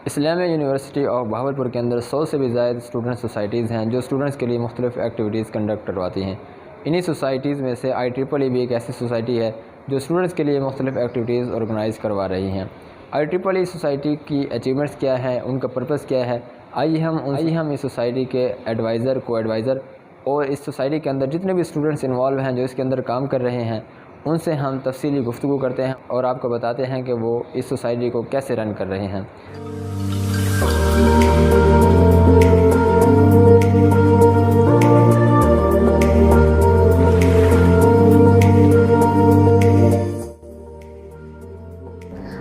Islamia university of Bahawalpur के अंदर 100 से भी ज़्यादा स्टूडेंट सोसाइटीज़ हैं जो स्टूडेंट्स के लिए मुख्तलिफ़ एक्टिविटीज़ कंडक्ट करवाती हैं। इन्हीं सोसाइटीज़ में से IEEE भी एक ऐसी सोसाइटी है जो स्टूडेंट्स के लिए मुख्तलिफ़ एक्टिविटीज़ ऑर्गेनाइज़ करवा रही हैं। IEEE सोसाइटी की अचीवमेंट्स क्या है, उनका पर्पज़ क्या है, आइए हम इस सोसाइटी के एडवाइज़र, को एडवाइज़र और इस सोसाइटी के अंदर जितने भी स्टूडेंट्स इन्वॉल्व हैं जो इसके अंदर काम कर रहे हैं उनसे हम तफसीली गुफ्तगू करते हैं और आपको बताते हैं कि वो इस सोसाइटी को कैसे रन कर रहे हैं।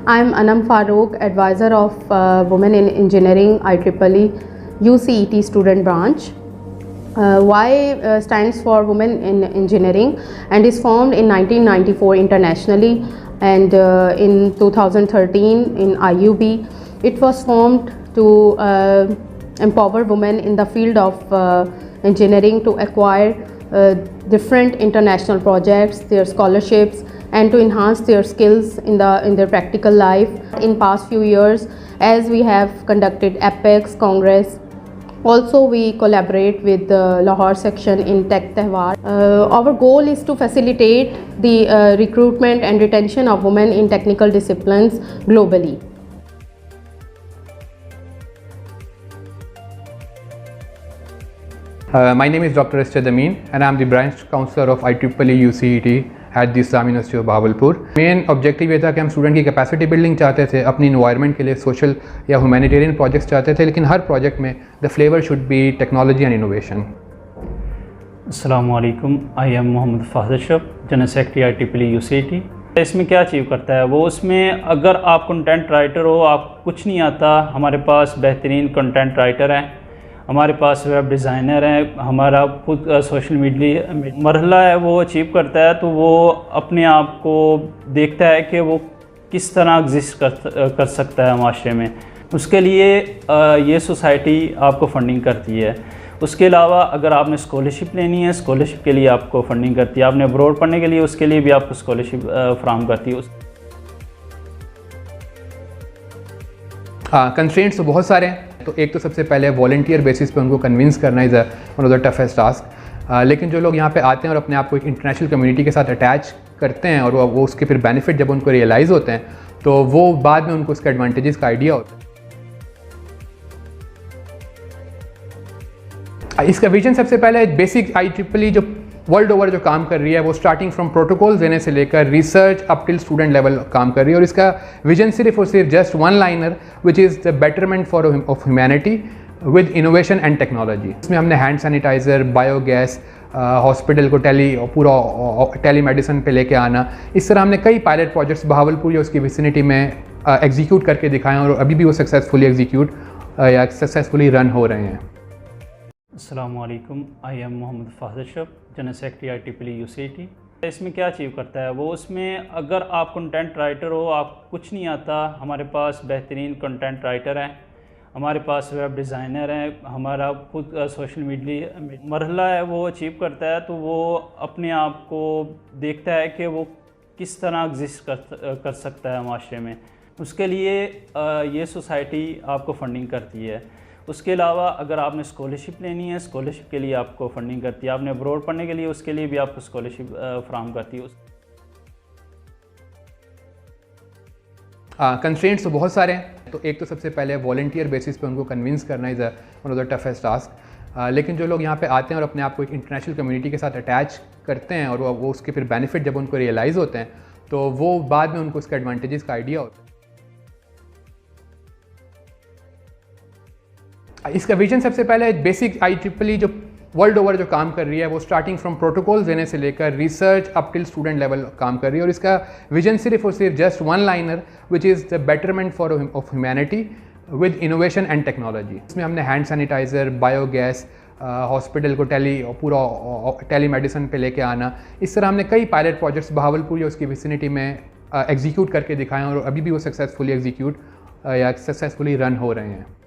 I'm Anam Farooq, advisor of Women in Engineering IEEE UCET student branch. Y stands for Women in Engineering and is formed in 1994 internationally, and in 2013 in IUB. It was formed to empower women in the field of engineering to acquire different international projects, their scholarships, and to enhance their skills in their practical life. In past few years, as we have conducted Apex Congress, also we collaborate with the Lahore section in Tech Tehwar. Our goal is to facilitate the recruitment and retention of women in technical disciplines globally. My name is Dr. Asjad Amin and I am the branch counselor of IEEE UCET at the Islamic University of Bahawalpur. Main objective ये था कि हम student की capacity building चाहते थे, अपनी environment के लिए सोशल या ह्यूमैनिटेरियन प्रोजेक्ट्स चाहते थे, लेकिन हर प्रोजेक्ट में the flavour should be technology and innovation. अस्सलामु अलैकुम, I am Mohammad Faaz Ashraf, general secretary IEEE UCET। इसमें क्या अचीव करता है वो, उसमें अगर आप कंटेंट राइटर हो, आप कुछ नहीं आता, हमारे पास बेहतरीन कंटेंट राइटर हैं, हमारे पास वेब डिज़ाइनर हैं, हमारा खुद सोशल मीडिया मरहला है वो अचीव करता है, तो वो अपने आप को देखता है कि वो किस तरह एग्जिस्ट कर सकता है माशरे में। उसके लिए ये सोसाइटी आपको फंडिंग करती है। उसके अलावा अगर आपने स्कॉलरशिप लेनी है, स्कॉलरशिप के लिए आपको फंडिंग करती है। आपने अब्रॉड पढ़ने के लिए, उसके लिए भी आपको स्कॉलरशिप फ्राहम करती है। कंस्ट्रेंट्स तो बहुत सारे हैं। तो एक तो सबसे पहले वॉलंटियर बेसिस पे उनको कन्विंस करना is one of the toughest task. लेकिन जो लोग यहाँ पे आते हैं और अपने आप को एक इंटरनेशनल कम्युनिटी के साथ अटैच करते हैं और वो उसके फिर बेनिफिट जब उनको रियलाइज़ होते हैं तो वो बाद में उनको उसके एडवांटेजेस का आइडिया होता है। इसका विजन सबसे पहले बेसिक IEEE जो वर्ल्ड ओवर जो काम कर रही है वो स्टार्टिंग फ्रॉम प्रोटोकॉल्स देने से लेकर research up till student level काम कर रही है, और इसका विजन सिर्फ और सिर्फ just one liner which is the betterment for of humanity with innovation and technology. इसमें हमने हैंड सैनिटाइज़र, बायोगैस, हॉस्पिटल को पूरा टेली मेडिसिन पे लेके आना, इस तरह हमने कई पायलट प्रोजेक्ट्स बहावलपुर या उसकी विसिनिटी में एग्जीक्यूट करके दिखाए और अभी भी वो सक्सेसफुली एग्जीक्यूट या सक्सेसफुली रन हो रहे हैं। अस्सलामु अलैकुम, I am Mohammad Faaz Ashraf, general secretary IEEE UCET। इसमें क्या अचीव करता है वो, उसमें अगर आप कंटेंट राइटर हो, आप कुछ नहीं आता, हमारे पास बेहतरीन कंटेंट राइटर हैं, हमारे पास वेब डिज़ाइनर हैं, हमारा खुद सोशल मीडिया मरहला है वो अचीव करता है, तो वो अपने आप को देखता है कि वो किस तरह एग्जिस्ट कर सकता है माशरे में। उसके लिए ये सोसाइटी आपको फंडिंग करती है। उसके अलावा अगर आपने स्कॉलरशिप लेनी है, स्कॉलरशिप के लिए आपको फंडिंग करती है। आपने अब्रॉड पढ़ने के लिए, उसके लिए भी आपको स्कॉलरशिप फ्राहम करती है। कंस्ट्रेंट्स तो बहुत सारे हैं। तो एक तो सबसे पहले वॉलंटियर बेसिस पे उनको कन्विंस करना is one of the toughest task. लेकिन जो लोग यहाँ पे आते हैं और अपने आप को एक इंटरनेशनल कम्युनिटी के साथ अटैच करते हैं और वो उसके फिर बेनिफिट जब उनको रियलाइज़ होते हैं तो वो बाद में उनको उसके एडवांटेजेस का आइडिया होता है। इसका विजन सबसे पहले बेसिक IEEE जो वर्ल्ड ओवर जो काम कर रही है वो स्टार्टिंग फ्रॉम प्रोटोकॉल्स देने से लेकर research up till student level काम कर रही है, और इसका विजन सिर्फ और सिर्फ just one liner which is the betterment for of humanity with innovation and technology. इसमें हमने हैंड सैनिटाइज़र, बायोगैस, हॉस्पिटल को पूरा टेली मेडिसिन पे लेके आना, इस तरह हमने कई पायलट प्रोजेक्ट्स बहावलपुर या उसकी विसिनिटी में एग्जीक्यूट करके दिखाए और अभी भी वो सक्सेसफुली एग्जीक्यूट या सक्सेसफुली रन हो रहे हैं।